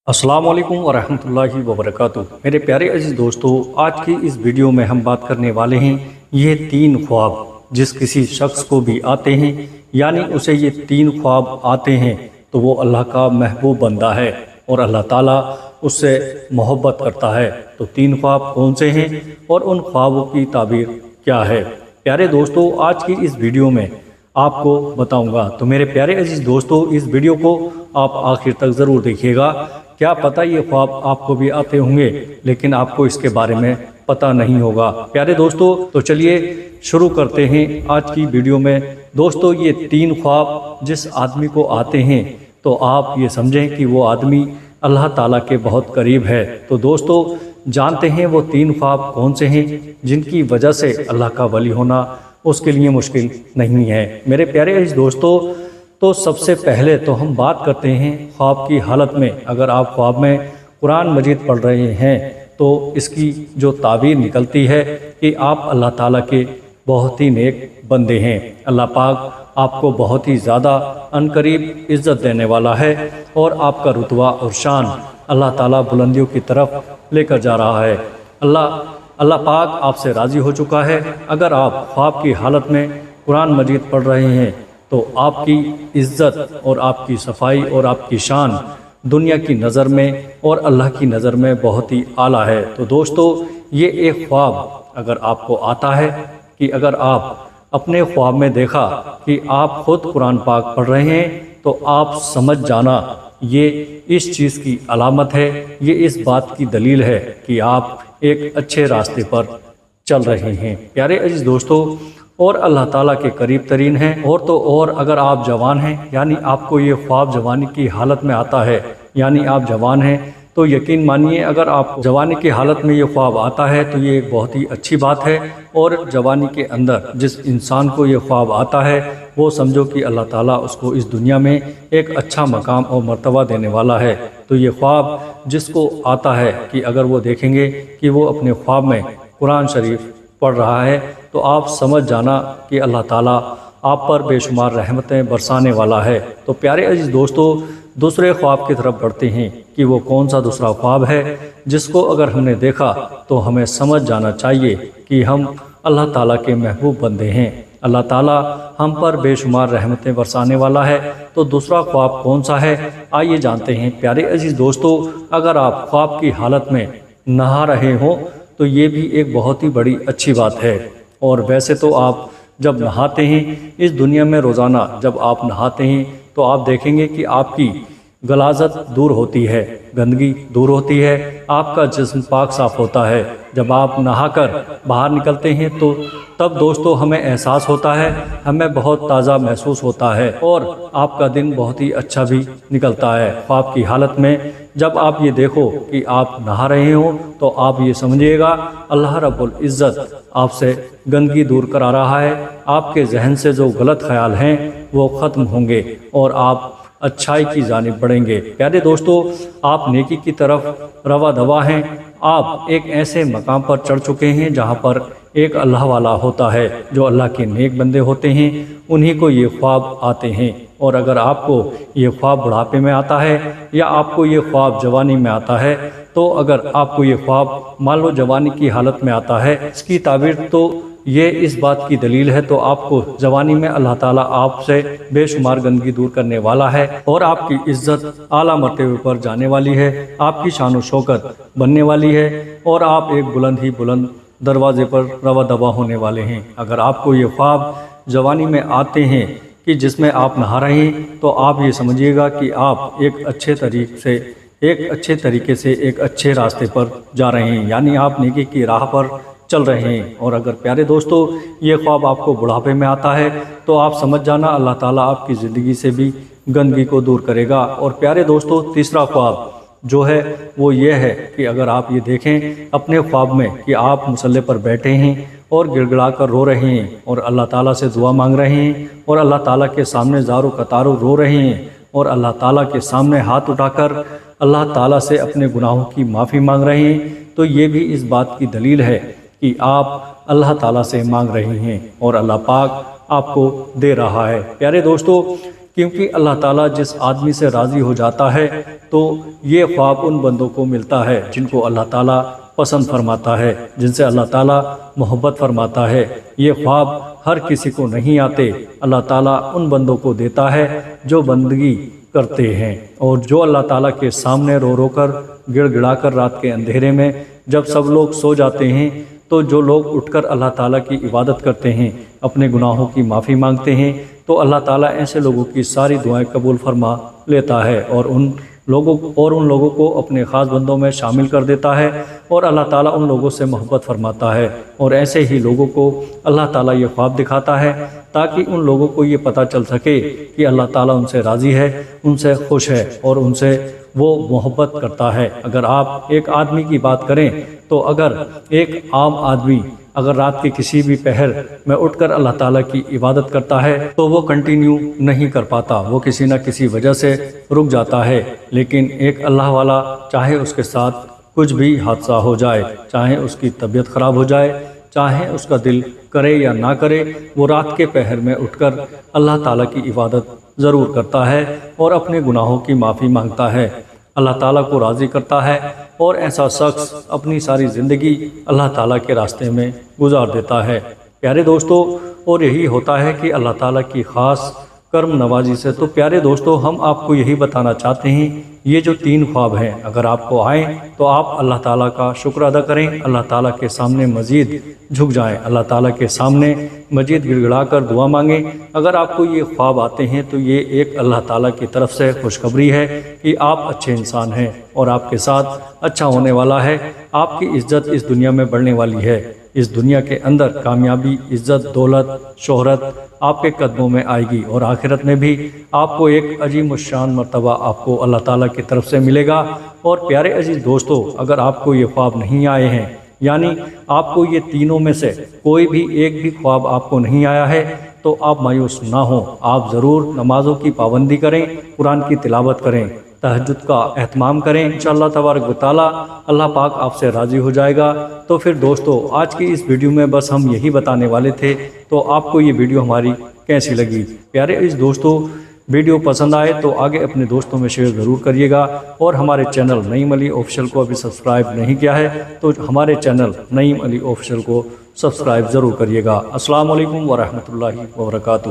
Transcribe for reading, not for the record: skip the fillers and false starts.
अस्सलाम वालेकुम वरहमतुल्लाहि वबरकातुहू। मेरे प्यारे अजीज़ दोस्तों, आज की इस वीडियो में हम बात करने वाले हैं ये 3 ख्वाब जिस किसी शख्स को भी आते हैं, यानी उसे ये 3 ख्वाब आते हैं तो वो अल्लाह का महबूब बंदा है और अल्लाह ताला उससे मोहब्बत करता है। तो 3 ख्वाब कौन से हैं और उन ख्वाबों की ताबीर क्या है? प्यारे दोस्तों, आज की इस वीडियो में आपको बताऊंगा। तो मेरे प्यारे अजीज़ दोस्तों, इस वीडियो को आप आखिर तक ज़रूर देखिएगा। क्या पता ये ख्वाब आपको भी आते होंगे लेकिन आपको इसके बारे में पता नहीं होगा। प्यारे दोस्तों, तो चलिए शुरू करते हैं आज की वीडियो में। दोस्तों, ये 3 ख्वाब जिस आदमी को आते हैं तो आप ये समझें कि वो आदमी अल्लाह ताला के बहुत करीब है। तो दोस्तों, जानते हैं वो 3 ख्वाब कौन से हैं जिनकी वजह से अल्लाह का वली होना उसके लिए मुश्किल नहीं है। मेरे प्यारे अजीज़ दोस्तों, तो सबसे पहले तो हम बात करते हैं ख्वाब की हालत में। अगर आप ख्वाब में कुरान मजीद पढ़ रहे हैं तो इसकी जो ताबीर निकलती है कि आप अल्लाह ताला के बहुत ही नेक बंदे हैं। अल्लाह पाक आपको बहुत ही ज़्यादा अनकरीब इज़्ज़त देने वाला है और आपका रुतबा और शान अल्लाह ताला बुलंदियों की तरफ लेकर जा रहा है। अल्लाह पाक आपसे राज़ी हो चुका है। अगर आप ख्वाब की हालत में कुरान मजीद पढ़ रहे हैं तो आपकी इज़्ज़त और आपकी सफाई और आपकी शान दुनिया की नज़र में और अल्लाह की नज़र में बहुत ही आला है। तो दोस्तों, ये एक ख्वाब अगर आपको आता है कि अगर आप अपने ख्वाब में देखा कि आप खुद कुरान पाक पढ़ रहे हैं तो आप समझ जाना ये इस चीज़ की अलामत है, ये इस बात की दलील है कि आप एक अच्छे रास्ते पर चल रहे हैं। प्यारे अजीज़ दोस्तों, और अल्लाह ताला के करीब तरीन हैं। और तो और अगर आप जवान हैं, यानी आपको ये ख्वाब जवानी की हालत में आता है, यानी आप जवान हैं, तो यकीन मानिए अगर आप जवानी की हालत में ये ख्वाब आता है तो ये एक बहुत ही अच्छी बात है। और जवानी के अंदर जिस इंसान को ये ख्वाब आता है वो समझो कि अल्लाह ताला उसको इस दुनिया में एक अच्छा मकाम और मर्तबा देने वाला है। तो ये ख्वाब जिसको आता है कि अगर वो देखेंगे कि वो अपने ख्वाब में कुरान शरीफ पढ़ रहा है तो आप समझ जाना कि अल्लाह ताला आप पर बेशुमार रहमतें बरसाने वाला है। तो प्यारे अजीज़ दोस्तों, दूसरे ख्वाब की तरफ बढ़ते हैं कि वो कौन सा दूसरा ख्वाब है जिसको अगर हमने देखा तो हमें समझ जाना चाहिए कि हम अल्लाह ताला के महबूब बंदे हैं। अल्लाह ताला हम पर बेशुमार रहमतें बरसाने वाला है। तो दूसरा ख्वाब कौन सा है, आइए जानते हैं। प्यारे अजीज़ दोस्तों, अगर आप ख्वाब की हालत में नहा रहे हों तो ये भी एक बहुत ही बड़ी अच्छी बात है। और वैसे तो आप जब नहाते हैं इस दुनिया में रोज़ाना जब आप नहाते हैं तो आप देखेंगे कि आपकी गलाजत दूर होती है, गंदगी दूर होती है, आपका जिस्म पाक साफ़ होता है। जब आप नहाकर बाहर निकलते हैं तो तब दोस्तों हमें एहसास होता है, हमें बहुत ताज़ा महसूस होता है और आपका दिन बहुत ही अच्छा भी निकलता है। ख्वाब की हालत में जब आप ये देखो कि आप नहा रहे हो तो आप ये समझिएगा अल्लाह रब्बुल इज़्ज़त आपसे गंदगी दूर करा रहा है। आपके जहन से जो गलत ख्याल हैं वो ख़त्म होंगे और आप अच्छाई की जानिब बढ़ेंगे। प्यारे दोस्तों, आप नेकी की तरफ रवा दवा हैं। आप एक ऐसे मकाम पर चढ़ चुके हैं जहां पर एक अल्लाह वाला होता है। जो अल्लाह के नेक बंदे होते हैं उन्हीं को ये ख्वाब आते हैं। और अगर आपको ये ख्वाब बुढ़ापे में आता है या आपको ये ख्वाब जवानी में आता है तो अगर आपको ये ख्वाब मान लो जवानी की हालत में आता है, इसकी ताबीर तो ये इस बात की दलील है तो आपको जवानी में अल्लाह ताला आपसे बेशुमार गंदगी दूर करने वाला है और आपकी इज्जत आला मर्तबे पर जाने वाली है, आपकी शान व शौकत बनने वाली है और आप एक बुलंद ही बुलंद दरवाजे पर रवा दवा होने वाले हैं। अगर आपको ये ख्वाब जवानी में आते हैं कि जिसमें आप नहा रहे हैं तो आप ये समझिएगा कि आप एक अच्छे तरीके से एक अच्छे रास्ते पर जा रहे हैं, यानी आप नेकी की राह पर चल रहे हैं। और अगर प्यारे दोस्तों ये ख्वाब आपको बुढ़ापे में आता है तो आप समझ जाना अल्लाह ताला आपकी ज़िंदगी से भी गंदगी को दूर करेगा। और प्यारे दोस्तों, तीसरा ख्वाब जो है वो ये है कि अगर आप ये देखें अपने ख्वाब में कि आप मुसल्ले पर बैठे हैं और गिड़गिड़ा कर रो रहे हैं और अल्लाह ताला से दुआ मांग रहे हैं और अल्लाह ताला के सामने ज़ारो कतारो रो रहे हैं और अल्लाह ताला के सामने हाथ उठाकर अल्लाह ताला से अपने गुनाहों की माफ़ी मांग रहे हैं, तो ये भी इस बात की दलील है कि आप अल्लाह ताला से मांग रहे हैं और अल्लाह पाक आपको दे रहा है। प्यारे दोस्तों, کیونکہ اللہ تعالیٰ جس آدمی سے راضی ہو جاتا ہے تو یہ خواب ان بندوں کو ملتا ہے جن کو اللہ تعالیٰ پسند فرماتا ہے، جن سے اللہ تعالیٰ محبت فرماتا ہے۔ یہ خواب ہر کسی کو نہیں آتے، اللہ تعالیٰ ان بندوں کو دیتا ہے جو بندگی کرتے ہیں، اور جو اللہ تعالیٰ کے سامنے رو رو کر گڑ گڑا کر رات کے اندھیرے میں جب سب لوگ سو جاتے ہیں تو جو لوگ اٹھ کر اللہ تعالیٰ کی عبادت کرتے ہیں، اپنے گناہوں کی معافی مانگتے ہیں، تو اللہ تعالیٰ ایسے لوگوں کی ساری دعائیں قبول فرما لیتا ہے اور ان لوگوں کو اپنے خاص بندوں میں شامل کر دیتا ہے، اور اللہ تعالیٰ ان لوگوں سے محبت فرماتا ہے، اور ایسے ہی لوگوں کو اللہ تعالیٰ یہ خواب دکھاتا ہے تاکہ ان لوگوں کو یہ پتہ چل سکے کہ اللہ تعالیٰ ان سے راضی ہے، ان سے خوش ہے، اور ان سے وہ محبت کرتا ہے۔ اگر آپ ایک آدمی کی بات کریں تو اگر ایک عام آدمی اگر رات کے کسی بھی پہر میں اٹھ کر اللہ تعالیٰ کی عبادت کرتا ہے تو وہ کنٹینیو نہیں کر پاتا، وہ کسی نہ کسی وجہ سے رک جاتا ہے، لیکن ایک اللہ والا چاہے اس کے ساتھ کچھ بھی حادثہ ہو جائے، چاہے اس کی طبیعت خراب ہو جائے، چاہے اس کا دل کرے یا نہ کرے، وہ رات کے پہر میں اٹھ کر اللہ تعالیٰ کی عبادت ضرور کرتا ہے اور اپنے گناہوں کی معافی مانگتا ہے، اللہ تعالیٰ کو راضی کرتا ہے، اور ایسا شخص اپنی ساری زندگی اللہ تعالیٰ کے راستے میں گزار دیتا ہے۔ پیارے دوستو، اور یہی ہوتا ہے کہ اللہ تعالیٰ کی خاص کرم نوازی سے۔ تو پیارے دوستو، ہم آپ کو یہی بتانا چاہتے ہیں، یہ جو 3 خواب ہیں اگر آپ کو آئیں تو آپ اللہ تعالیٰ کا شکر ادا کریں، اللہ تعالیٰ کے سامنے مزید جھک جائیں، اللہ تعالیٰ کے سامنے مزید گڑ گڑا کر دعا مانگیں۔ اگر آپ کو یہ خواب آتے ہیں تو یہ ایک اللہ تعالیٰ کی طرف سے خوشخبری ہے کہ آپ اچھے انسان ہیں اور آپ کے ساتھ اچھا ہونے والا ہے، آپ کی عزت اس دنیا میں بڑھنے والی ہے، اس دنیا کے اندر کامیابی، عزت، دولت، شہرت آپ کے قدموں میں آئے گی، اور آخرت میں بھی آپ کو ایک عظیم الشان مرتبہ آپ کو اللہ تعالیٰ کی طرف سے ملے گا۔ اور پیارے عزیز دوستو، اگر آپ کو یہ خواب نہیں آئے ہیں، یعنی آپ کو یہ تینوں میں سے کوئی بھی ایک بھی خواب آپ کو نہیں آیا ہے، تو آپ مایوس نہ ہوں، آپ ضرور نمازوں کی پابندی کریں، قرآن کی تلاوت کریں، تہجد کا اہتمام کریں، انشاءاللہ تبارک و تعالی اللہ پاک آپ سے راضی ہو جائے گا۔ تو پھر دوستو، آج کی اس ویڈیو میں بس ہم یہی بتانے والے تھے، تو آپ کو یہ ویڈیو ہماری کیسی لگی؟ پیارے اس دوستو، ویڈیو پسند آئے تو آگے اپنے دوستوں میں شیئر ضرور کریے گا، اور ہمارے چینل نعیم علی آفیشیل کو ابھی سبسکرائب نہیں کیا ہے تو ہمارے چینل نعیم علی آفیشیل کو سبسکرائب ضرور کریے گا۔ السلام علیکم ورحمۃ اللہ وبرکاتہ۔